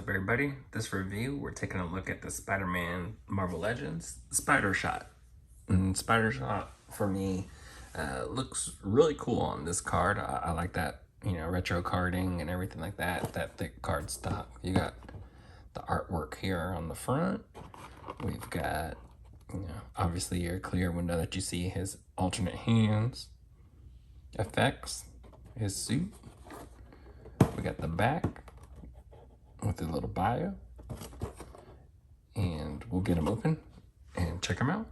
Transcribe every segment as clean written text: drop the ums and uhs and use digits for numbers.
up, everybody? This review, we're taking a look at the Spider-Man Marvel Legends Spider Shot. And Spider Shot, for me, looks really cool on this card. I like that, retro carding and everything like that, that thick card stock. You got the artwork here on the front. We've got, obviously your clear window that you see his alternate hands, effects, his suit. We got the back with a little bio, and we'll get him open and check him out.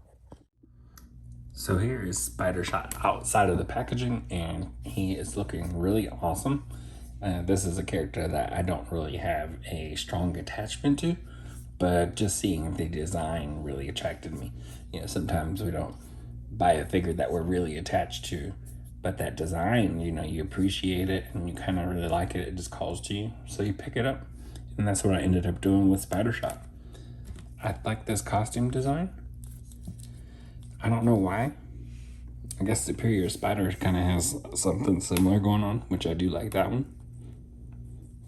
So here is Spider Shot outside of the packaging, and he is looking really awesome. This is a character that I don't really have a strong attachment to, but just seeing the design really attracted me. Sometimes we don't buy a figure that we're really attached to, but that design, you appreciate it and you kind of really like it. It just calls to you, so you pick it up. And that's what I ended up doing with Spider Shot. I like this costume design. I don't know why. I guess Superior Spider kind of has something similar going on, which I do like that one.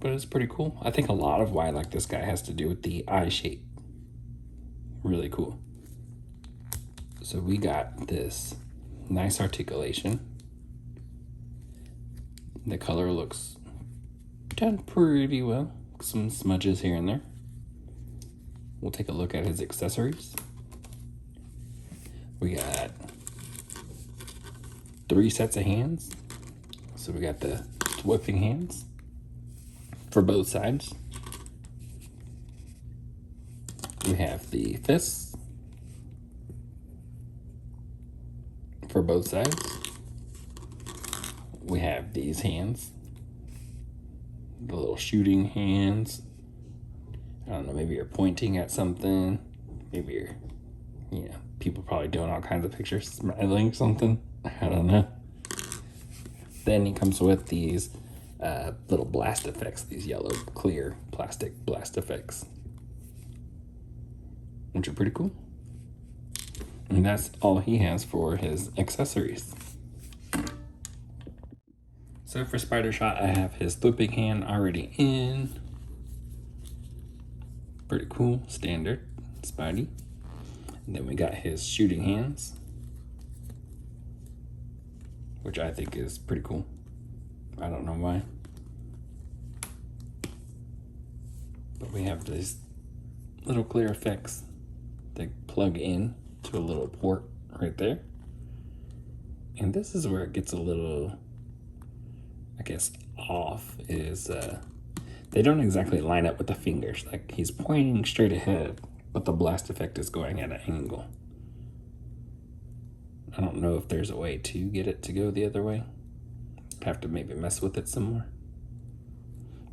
But it's pretty cool. I think a lot of why I like this guy has to do with the eye shape. Really cool. So we got this nice articulation. The color looks done pretty well. Some smudges here and there. We'll take a look at his accessories. We got 3 sets of hands. So we got the whipping hands for both sides. We have the fists for both sides. We have these hands, the little shooting hands. I don't know, maybe you're pointing at something. Maybe you're, people probably doing all kinds of pictures, smiling something. I don't know. Then he comes with these little blast effects, these yellow, clear plastic blast effects, which are pretty cool. And that's all he has for his accessories. So for Spider Shot, I have his whipping hand already in. Pretty cool, standard Spidey. And then we got his shooting hands, which I think is pretty cool. I don't know why. But we have these little clear effects that plug in to a little port right there. And this is where it gets a little, I guess, off, is they don't exactly line up with the fingers. Like, he's pointing straight ahead, but the blast effect is going at an angle. I don't know if there's a way to get it to go the other way. I'd have to maybe mess with it some more.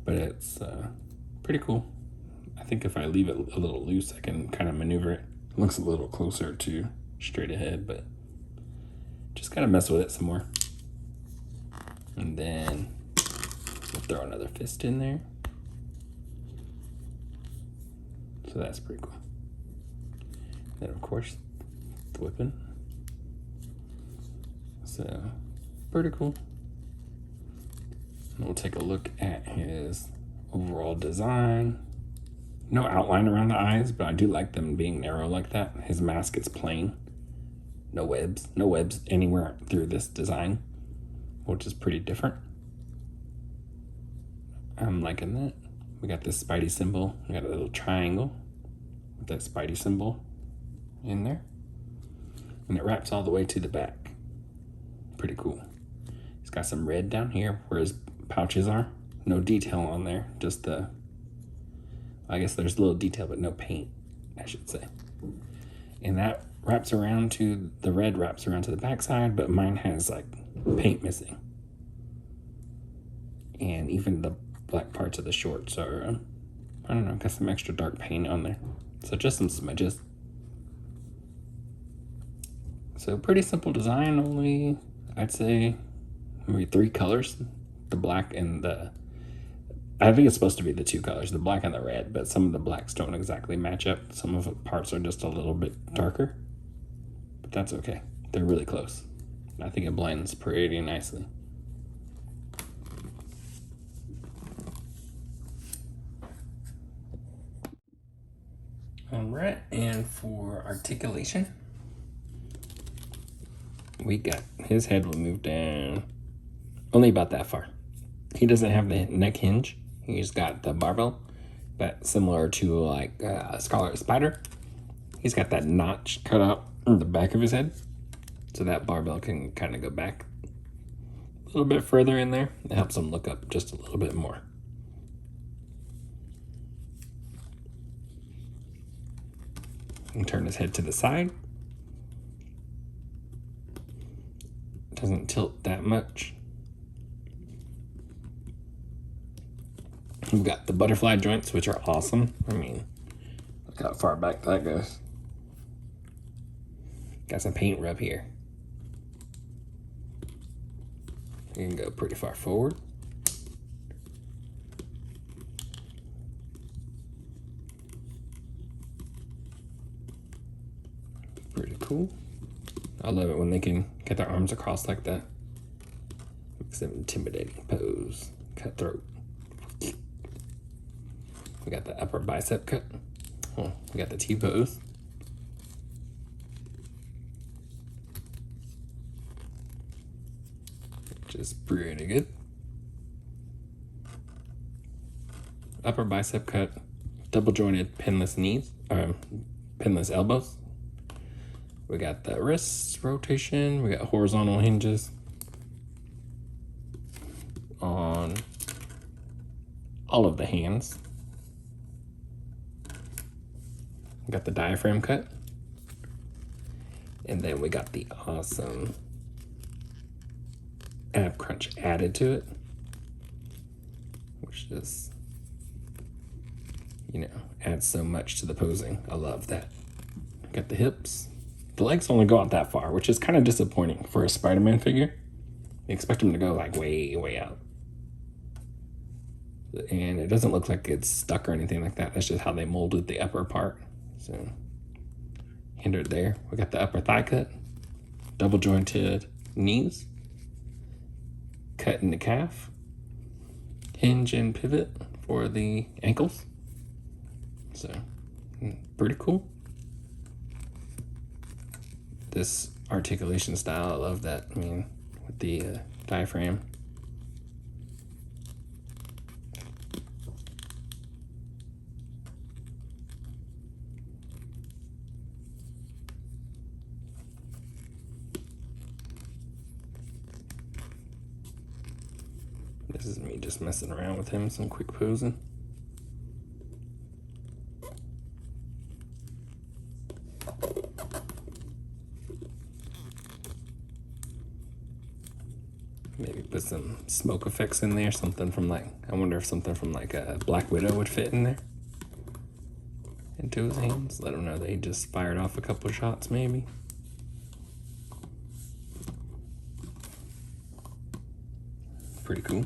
But it's pretty cool. I think if I leave it a little loose, I can kind of maneuver it. It looks a little closer to straight ahead, but just gotta mess with it some more. And then we'll throw another fist in there. So that's pretty cool. Then of course, the whipping. So pretty cool. And we'll take a look at his overall design. No outline around the eyes, but I do like them being narrow like that. His mask is plain. No webs anywhere through this design, which is pretty different. I'm liking that. We got this Spidey symbol. We got a little triangle with that Spidey symbol in there. And it wraps all the way to the back. Pretty cool. He's got some red down here where his pouches are. No detail on there, just I guess there's a little detail, but no paint, I should say. And that wraps around to, the red wraps around to the backside, but mine has like paint missing. And even the black parts of the shorts are, I don't know, got some extra dark paint on there. So just some smudges. So pretty simple design, only I'd say maybe 3 colors. The black and I think it's supposed to be the 2 colors, the black and the red, but some of the blacks don't exactly match up. Some of the parts are just a little bit darker, but that's okay. They're really close. I think it blends pretty nicely. All right, and for articulation, we got his head will move down only about that far. He doesn't have the neck hinge. He's got the barbell, but similar to like a scarlet spider, he's got that notch cut out in the back of his head, so that barbell can kind of go back a little bit further in there. It helps him look up just a little bit more. And turn his head to the side. Doesn't tilt that much. We've got the butterfly joints, which are awesome. I mean, look how far back that goes. Got some paint rub here. You can go pretty far forward. Pretty cool. I love it when they can get their arms across like that. Makes them intimidating pose. Cutthroat. We got the upper bicep cut. Oh, we got the T-pose. Which is pretty good. Upper bicep cut. Double jointed pinless knees. Pinless elbows. We got the wrist rotation. We got horizontal hinges on all of the hands. We got the diaphragm cut. And then we got the awesome ab crunch added to it, which is, you know, adds so much to the posing. I love that. Got the hips. The legs only go out that far, which is kind of disappointing for a Spider-Man figure. You expect them to go like way, way out. And it doesn't look like it's stuck or anything like that. That's just how they molded the upper part. So, hindered there. We got the upper thigh cut. Double jointed knees. Cut in the calf. Hinge and pivot for the ankles. So, pretty cool. This articulation style, I love that. I mean, with the diaphragm. This is me just messing around with him, some quick posing. Maybe put some smoke effects in there, something from like, I wonder if something from like a Black Widow would fit in there. Into his hands. Let him know that he just fired off a couple of shots maybe. Pretty cool.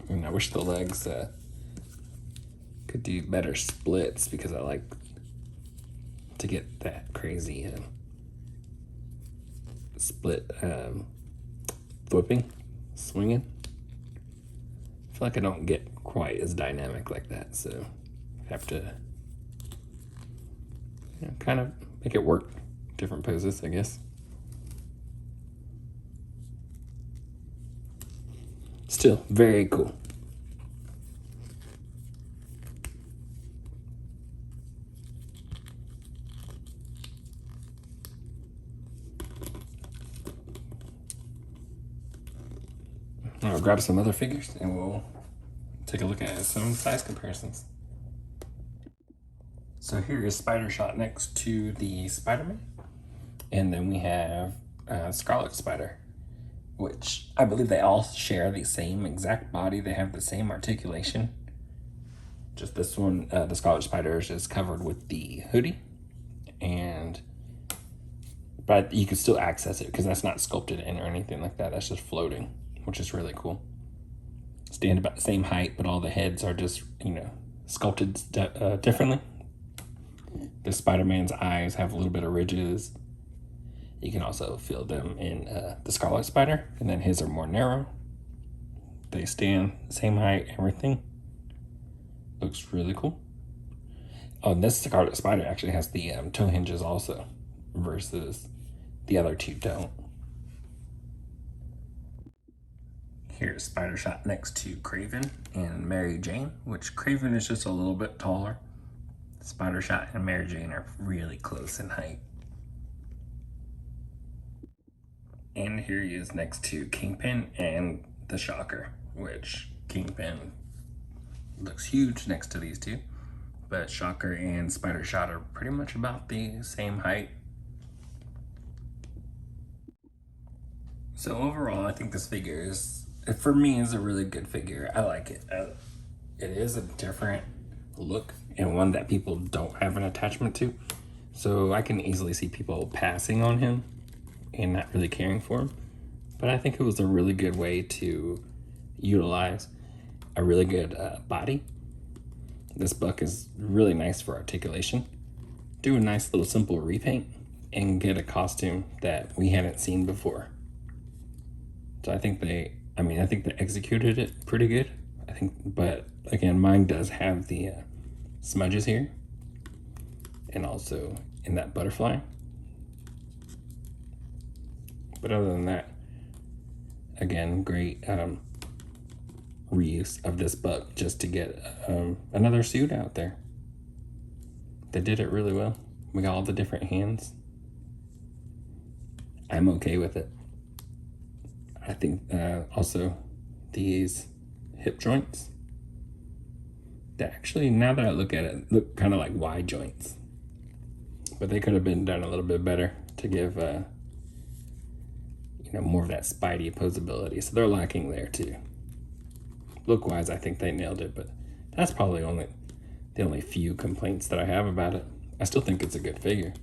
And I wish the legs could do better splits, because I like to get that crazy split flipping, swinging. I feel like I don't get quite as dynamic like that, so I have to, you know, kind of make it work. Different poses, I guess. Still very cool. I'll grab some other figures and we'll take a look at some size comparisons. So here is Spider Shot next to the Spider-Man. And then we have Scarlet Spider, which I believe they all share the same exact body. They have the same articulation. Just this one, the Scarlet Spider is just covered with the hoodie and but you can still access it because that's not sculpted in or anything like that. That's just floating, which is really cool. Stand about the same height, but all the heads are just, sculpted differently. The Spider-Man's eyes have a little bit of ridges. You can also feel them in the Scarlet Spider, and then his are more narrow. They stand the same height, everything. Looks really cool. Oh, and this Scarlet Spider actually has the toe hinges also, versus the other two don't. Here's Spider Shot next to Craven and Mary Jane, which Craven is just a little bit taller. Spider Shot and Mary Jane are really close in height. And here he is next to Kingpin and the Shocker, which Kingpin looks huge next to these two. But Shocker and Spider Shot are pretty much about the same height. So overall, I think this figure is, for me, is a really good figure. I like it. It is a different look and one that people don't have an attachment to. So I can easily see people passing on him and not really caring for him. But I think it was a really good way to utilize a really good body. This buck is really nice for articulation. Do a nice little simple repaint and get a costume that we hadn't seen before. So I think they executed it pretty good. But again, mine does have the smudges here, and also in that butterfly. But other than that, again, great reuse of this buck just to get another suit out there. They did it really well. We got all the different hands. I'm okay with it. I think also these hip joints, that actually, now that I look at it, look kind of like Y joints. But they could have been done a little bit better to give more of that Spidey posability. So they're lacking there too. Look wise, I think they nailed it, but that's probably the only few complaints that I have about it. I still think it's a good figure.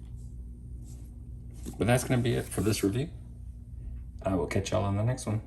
But that's going to be it for this review. I will catch y'all on the next one.